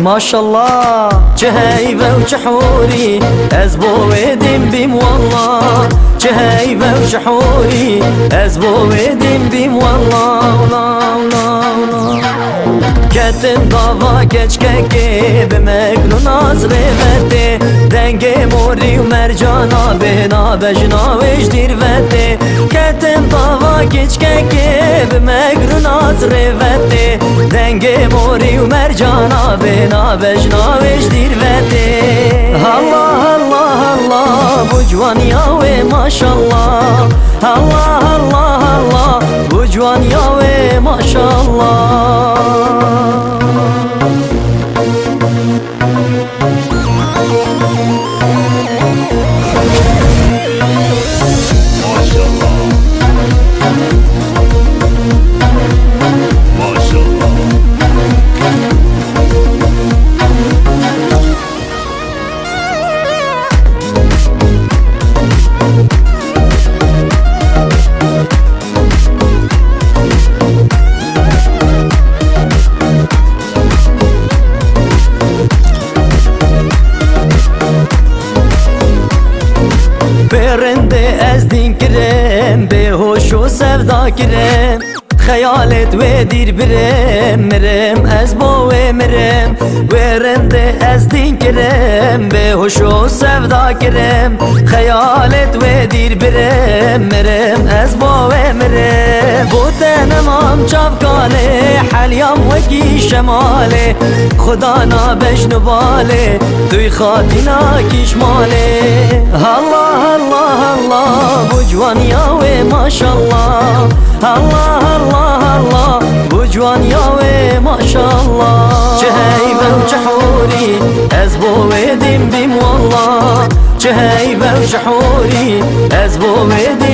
ما شاء الله جهيبة وجحوري أزبو ويدين بيم والله جهيبة وجحوري أزبو ويدين بيم والله كتن دava geçkeki bimeklu nazriveti Dengi mori و mercana bina bejna vejdirveti Ketin dava geçkeki bimeklu nazriveti Dengi mori و mercana bina bejna vejdirveti Allah Allah Allah bu cvanya ve maşallah Allah Allah Allah bu cvanya ve maşallah برنده از دین کرم به هوش و سودا کرم خیالت و دیر برم مرم از با و مرم برنده از دین کرم به هوش و سودا کرم خیالت و دیر برم مرم از با و مرم بودنم هم چافکاله حلیم وکی شماله خدا نابشن باله توی خاطینا کشماله الله الله الله bu cvanya ve maşallah Allah Allah Allah bu cvanya ve maşallah Ceheybe ve cehuri ezbo vedim bim wallah Ceheybe ve cehuri ezbo vedim